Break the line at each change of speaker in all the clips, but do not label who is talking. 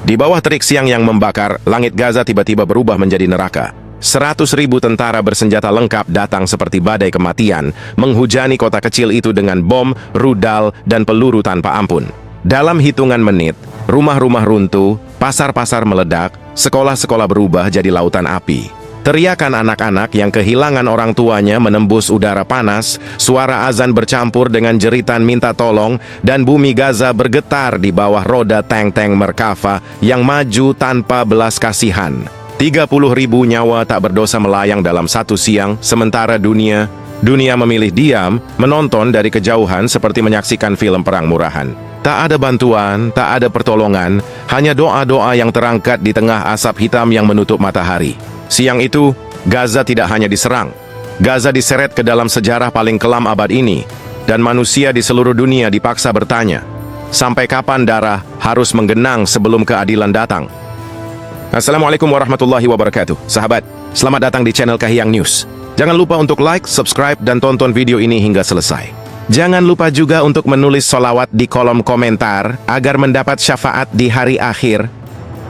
Di bawah terik siang yang membakar, langit Gaza tiba-tiba berubah menjadi neraka. 100.000 tentara bersenjata lengkap datang seperti badai kematian, menghujani kota kecil itu dengan bom, rudal, dan peluru tanpa ampun. Dalam hitungan menit, rumah-rumah runtuh, pasar-pasar meledak, sekolah-sekolah berubah jadi lautan api. Teriakan anak-anak yang kehilangan orang tuanya menembus udara panas, suara azan bercampur dengan jeritan minta tolong, dan bumi Gaza bergetar di bawah roda tank-tank Merkava yang maju tanpa belas kasihan. 30.000 nyawa tak berdosa melayang dalam satu siang, sementara dunia memilih diam, menonton dari kejauhan seperti menyaksikan film perang murahan. Tak ada bantuan, tak ada pertolongan, hanya doa-doa yang terangkat di tengah asap hitam yang menutup matahari. Siang itu, Gaza tidak hanya diserang. Gaza diseret ke dalam sejarah paling kelam abad ini, dan manusia di seluruh dunia dipaksa bertanya, sampai kapan darah harus menggenang sebelum keadilan datang? Assalamualaikum warahmatullahi wabarakatuh. Sahabat, selamat datang di channel Kahiyang News. Jangan lupa untuk like, subscribe, dan tonton video ini hingga selesai. Jangan lupa juga untuk menulis sholawat di kolom komentar agar mendapat syafaat di hari akhir.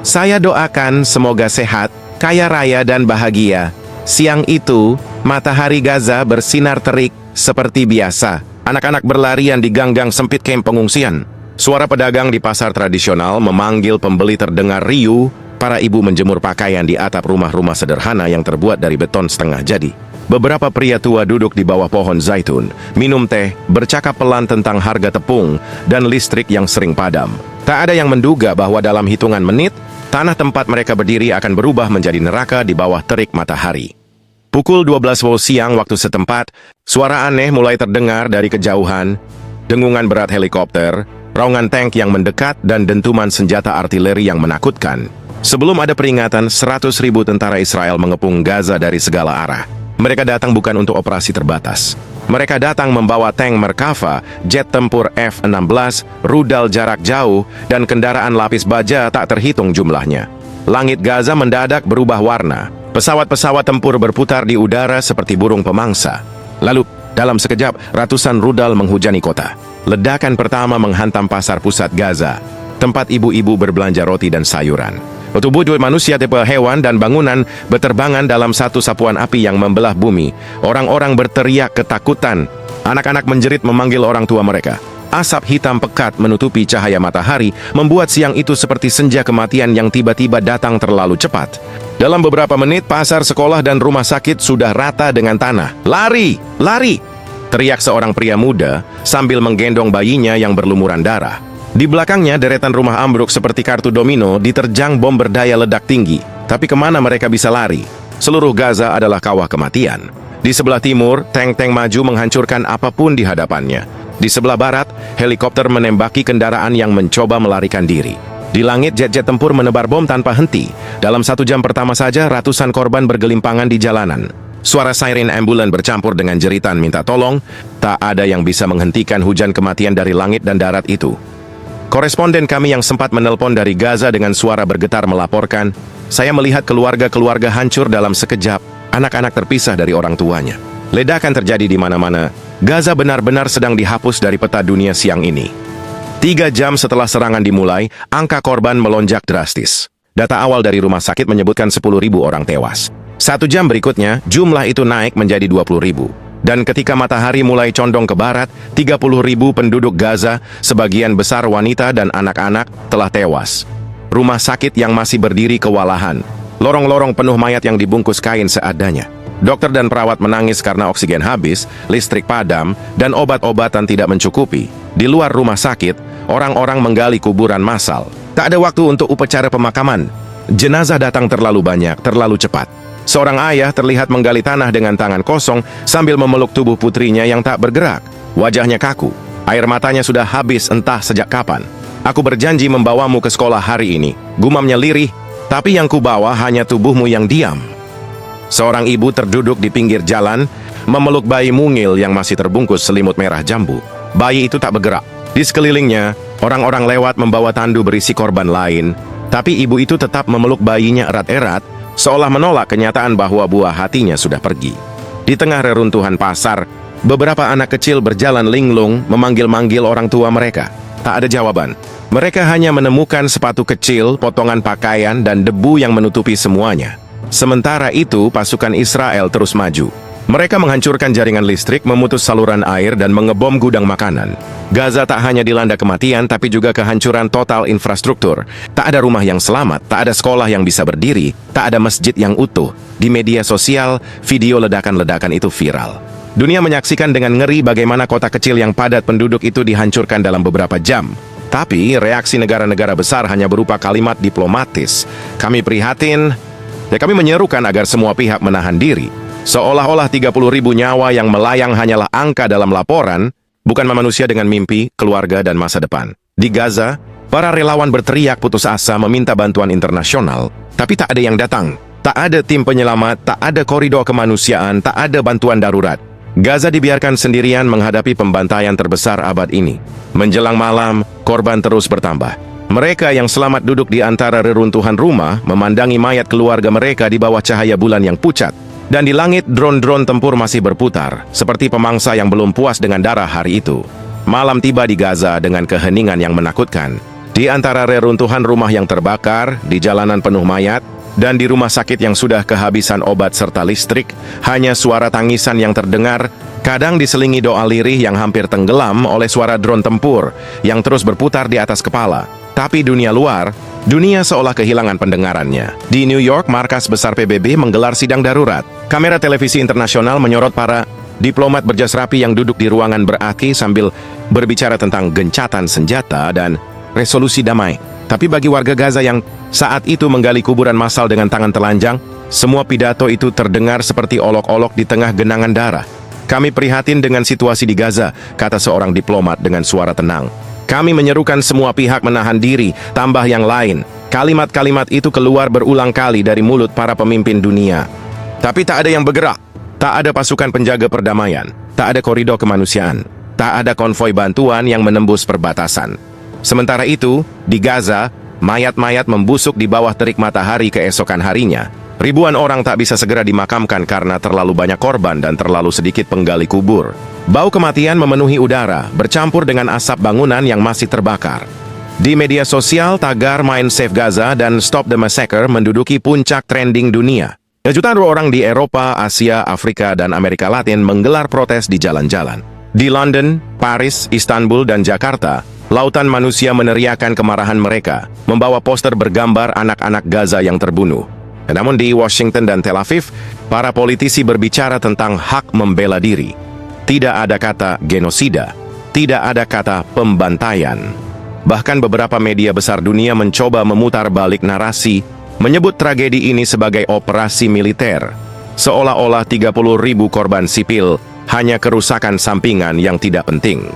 Saya doakan semoga sehat, kaya raya, dan bahagia. Siang itu, matahari Gaza bersinar terik seperti biasa. Anak-anak berlarian di gang-gang sempit kamp pengungsian. Suara pedagang di pasar tradisional memanggil pembeli terdengar riuh. Para ibu menjemur pakaian di atap rumah-rumah sederhana yang terbuat dari beton setengah jadi. Beberapa pria tua duduk di bawah pohon zaitun, minum teh, bercakap pelan tentang harga tepung, dan listrik yang sering padam. Tak ada yang menduga bahwa dalam hitungan menit, tanah tempat mereka berdiri akan berubah menjadi neraka di bawah terik matahari. Pukul 12 siang waktu setempat, suara aneh mulai terdengar dari kejauhan, dengungan berat helikopter, raungan tank yang mendekat, dan dentuman senjata artileri yang menakutkan. Sebelum ada peringatan, 100.000 tentara Israel mengepung Gaza dari segala arah. Mereka datang bukan untuk operasi terbatas. Mereka datang membawa tank Merkava, jet tempur F-16, rudal jarak jauh, dan kendaraan lapis baja tak terhitung jumlahnya. Langit Gaza mendadak berubah warna. Pesawat-pesawat tempur berputar di udara seperti burung pemangsa. Lalu, dalam sekejap, ratusan rudal menghujani kota. Ledakan pertama menghantam pasar pusat Gaza, tempat ibu-ibu berbelanja roti dan sayuran. Wujud manusia tipe hewan dan bangunan berterbangan dalam satu sapuan api yang membelah bumi. Orang-orang berteriak ketakutan. Anak-anak menjerit memanggil orang tua mereka. Asap hitam pekat menutupi cahaya matahari, membuat siang itu seperti senja kematian yang tiba-tiba datang terlalu cepat. Dalam beberapa menit, pasar, sekolah, dan rumah sakit sudah rata dengan tanah. Lari! Lari! Teriak seorang pria muda sambil menggendong bayinya yang berlumuran darah. Di belakangnya, deretan rumah ambruk seperti kartu domino diterjang bom berdaya ledak tinggi. Tapi kemana mereka bisa lari? Seluruh Gaza adalah kawah kematian. Di sebelah timur, tank-tank maju menghancurkan apapun di hadapannya. Di sebelah barat, helikopter menembaki kendaraan yang mencoba melarikan diri. Di langit, jet-jet tempur menebar bom tanpa henti. Dalam 1 jam pertama saja, ratusan korban bergelimpangan di jalanan. Suara siren ambulan bercampur dengan jeritan minta tolong. Tak ada yang bisa menghentikan hujan kematian dari langit dan darat itu. Koresponden kami yang sempat menelpon dari Gaza dengan suara bergetar melaporkan, saya melihat keluarga-keluarga hancur dalam sekejap, anak-anak terpisah dari orang tuanya. Ledakan terjadi di mana-mana. Gaza benar-benar sedang dihapus dari peta dunia siang ini. 3 jam setelah serangan dimulai, angka korban melonjak drastis. Data awal dari rumah sakit menyebutkan 10.000 orang tewas. 1 jam berikutnya, jumlah itu naik menjadi 20.000. Dan ketika matahari mulai condong ke barat, 30.000 penduduk Gaza, sebagian besar wanita dan anak-anak, telah tewas. Rumah sakit yang masih berdiri kewalahan. Lorong-lorong penuh mayat yang dibungkus kain seadanya. Dokter dan perawat menangis karena oksigen habis, listrik padam, dan obat-obatan tidak mencukupi. Di luar rumah sakit, orang-orang menggali kuburan massal. Tak ada waktu untuk upacara pemakaman. Jenazah datang terlalu banyak, terlalu cepat. Seorang ayah terlihat menggali tanah dengan tangan kosong sambil memeluk tubuh putrinya yang tak bergerak. Wajahnya kaku. Air matanya sudah habis entah sejak kapan. Aku berjanji membawamu ke sekolah hari ini. Gumamnya lirih, tapi yang kubawa hanya tubuhmu yang diam. Seorang ibu terduduk di pinggir jalan, memeluk bayi mungil yang masih terbungkus selimut merah jambu. Bayi itu tak bergerak. Di sekelilingnya, orang-orang lewat membawa tandu berisi korban lain. Tapi ibu itu tetap memeluk bayinya erat-erat, seolah menolak kenyataan bahwa buah hatinya sudah pergi. Di tengah reruntuhan pasar, beberapa anak kecil berjalan linglung memanggil-manggil orang tua mereka. Tak ada jawaban. Mereka hanya menemukan sepatu kecil, potongan pakaian, dan debu yang menutupi semuanya. Sementara itu, pasukan Israel terus maju. Mereka menghancurkan jaringan listrik, memutus saluran air, dan mengebom gudang makanan. Gaza tak hanya dilanda kematian, tapi juga kehancuran total infrastruktur. Tak ada rumah yang selamat, tak ada sekolah yang bisa berdiri, tak ada masjid yang utuh. Di media sosial, video ledakan-ledakan itu viral. Dunia menyaksikan dengan ngeri bagaimana kota kecil yang padat penduduk itu dihancurkan dalam beberapa jam. Tapi, reaksi negara-negara besar hanya berupa kalimat diplomatis. Kami prihatin, dan kami menyerukan agar semua pihak menahan diri. Seolah-olah 30.000 nyawa yang melayang hanyalah angka dalam laporan, bukan manusia dengan mimpi, keluarga, dan masa depan. Di Gaza, para relawan berteriak putus asa meminta bantuan internasional, tapi tak ada yang datang. Tak ada tim penyelamat, tak ada koridor kemanusiaan, tak ada bantuan darurat. Gaza dibiarkan sendirian menghadapi pembantaian terbesar abad ini. Menjelang malam, korban terus bertambah. Mereka yang selamat duduk di antara reruntuhan rumah, memandangi mayat keluarga mereka di bawah cahaya bulan yang pucat. Dan di langit, drone-drone tempur masih berputar, seperti pemangsa yang belum puas dengan darah hari itu. Malam tiba di Gaza dengan keheningan yang menakutkan. Di antara reruntuhan rumah yang terbakar, di jalanan penuh mayat, dan di rumah sakit yang sudah kehabisan obat serta listrik, hanya suara tangisan yang terdengar, kadang diselingi doa lirih yang hampir tenggelam oleh suara drone tempur yang terus berputar di atas kepala. Tapi dunia luar, dunia seolah kehilangan pendengarannya. Di New York, markas besar PBB menggelar sidang darurat. Kamera televisi internasional menyorot para diplomat berjas rapi yang duduk di ruangan beraki sambil berbicara tentang gencatan senjata dan resolusi damai. Tapi bagi warga Gaza yang saat itu menggali kuburan massal dengan tangan telanjang, semua pidato itu terdengar seperti olok-olok di tengah genangan darah. Kami prihatin dengan situasi di Gaza, kata seorang diplomat dengan suara tenang. Kami menyerukan semua pihak menahan diri, tambah yang lain. Kalimat-kalimat itu keluar berulang kali dari mulut para pemimpin dunia. Tapi tak ada yang bergerak. Tak ada pasukan penjaga perdamaian. Tak ada koridor kemanusiaan. Tak ada konvoi bantuan yang menembus perbatasan. Sementara itu, di Gaza, mayat-mayat membusuk di bawah terik matahari keesokan harinya. Ribuan orang tak bisa segera dimakamkan karena terlalu banyak korban dan terlalu sedikit penggali kubur. Bau kematian memenuhi udara, bercampur dengan asap bangunan yang masih terbakar. Di media sosial, tagar Main Save Gaza dan Stop the Massacre menduduki puncak trending dunia. Jutaan orang di Eropa, Asia, Afrika, dan Amerika Latin menggelar protes di jalan-jalan. Di London, Paris, Istanbul, dan Jakarta, lautan manusia meneriakan kemarahan mereka, membawa poster bergambar anak-anak Gaza yang terbunuh. Namun di Washington dan Tel Aviv, para politisi berbicara tentang hak membela diri. Tidak ada kata genosida, tidak ada kata pembantaian. Bahkan beberapa media besar dunia mencoba memutar balik narasi, menyebut tragedi ini sebagai operasi militer. Seolah-olah 30.000 korban sipil hanya kerusakan sampingan yang tidak penting.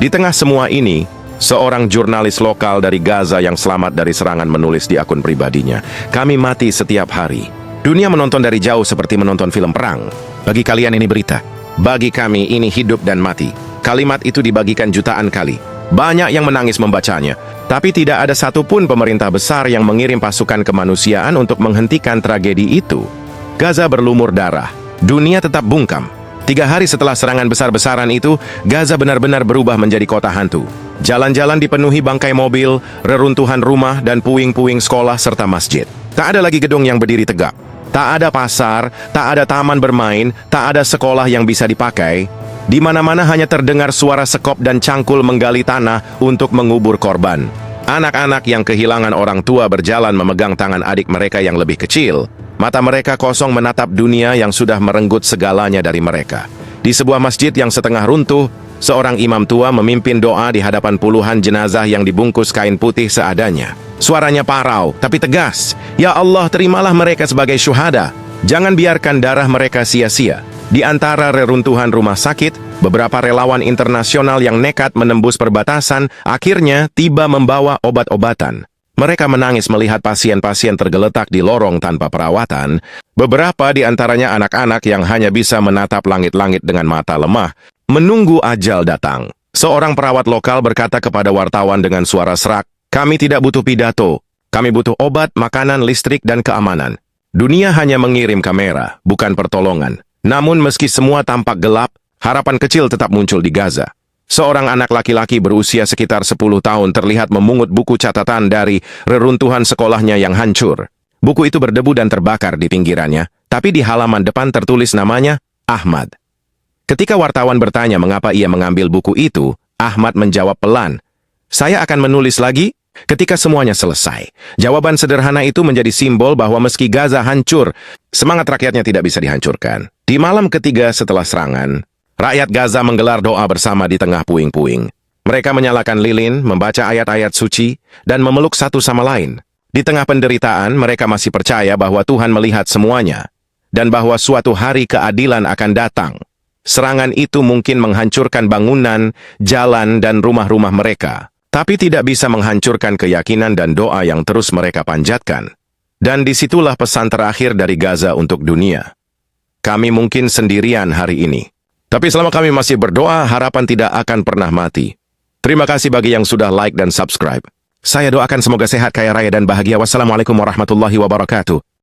Di tengah semua ini, seorang jurnalis lokal dari Gaza yang selamat dari serangan menulis di akun pribadinya, "Kami mati setiap hari. Dunia menonton dari jauh seperti menonton film perang. Bagi kalian ini berita. Bagi kami ini hidup dan mati." Kalimat itu dibagikan jutaan kali. Banyak yang menangis membacanya. Tapi tidak ada satupun pemerintah besar yang mengirim pasukan kemanusiaan untuk menghentikan tragedi itu. Gaza berlumur darah. Dunia tetap bungkam. 3 hari setelah serangan besar-besaran itu, Gaza benar-benar berubah menjadi kota hantu. Jalan-jalan dipenuhi bangkai mobil, reruntuhan rumah, dan puing-puing sekolah serta masjid. Tak ada lagi gedung yang berdiri tegak. Tak ada pasar, tak ada taman bermain, tak ada sekolah yang bisa dipakai. Di mana-mana hanya terdengar suara sekop dan cangkul menggali tanah untuk mengubur korban. Anak-anak yang kehilangan orang tua berjalan memegang tangan adik mereka yang lebih kecil. Mata mereka kosong menatap dunia yang sudah merenggut segalanya dari mereka. Di sebuah masjid yang setengah runtuh, seorang imam tua memimpin doa di hadapan puluhan jenazah yang dibungkus kain putih seadanya. Suaranya parau, tapi tegas. "Ya Allah, terimalah mereka sebagai syuhada. Jangan biarkan darah mereka sia-sia." Di antara reruntuhan rumah sakit, beberapa relawan internasional yang nekat menembus perbatasan akhirnya tiba membawa obat-obatan. Mereka menangis melihat pasien-pasien tergeletak di lorong tanpa perawatan. Beberapa di antaranya anak-anak yang hanya bisa menatap langit-langit dengan mata lemah, menunggu ajal datang. Seorang perawat lokal berkata kepada wartawan dengan suara serak, "Kami tidak butuh pidato. Kami butuh obat, makanan, listrik, dan keamanan." Dunia hanya mengirim kamera, bukan pertolongan. Namun meski semua tampak gelap, harapan kecil tetap muncul di Gaza. Seorang anak laki-laki berusia sekitar 10 tahun terlihat memungut buku catatan dari reruntuhan sekolahnya yang hancur. Buku itu berdebu dan terbakar di pinggirannya, tapi di halaman depan tertulis namanya Ahmad. Ketika wartawan bertanya mengapa ia mengambil buku itu, Ahmad menjawab pelan, "Saya akan menulis lagi ketika semuanya selesai." Jawaban sederhana itu menjadi simbol bahwa meski Gaza hancur, semangat rakyatnya tidak bisa dihancurkan. Di malam ketiga setelah serangan, rakyat Gaza menggelar doa bersama di tengah puing-puing. Mereka menyalakan lilin, membaca ayat-ayat suci, dan memeluk satu sama lain. Di tengah penderitaan, mereka masih percaya bahwa Tuhan melihat semuanya, dan bahwa suatu hari keadilan akan datang. Serangan itu mungkin menghancurkan bangunan, jalan, dan rumah-rumah mereka, tapi tidak bisa menghancurkan keyakinan dan doa yang terus mereka panjatkan. Dan disitulah pesan terakhir dari Gaza untuk dunia. Kami mungkin sendirian hari ini, tapi selama kami masih berdoa, harapan tidak akan pernah mati. Terima kasih bagi yang sudah like dan subscribe. Saya doakan semoga sehat, kaya raya, dan bahagia. Wassalamualaikum warahmatullahi wabarakatuh.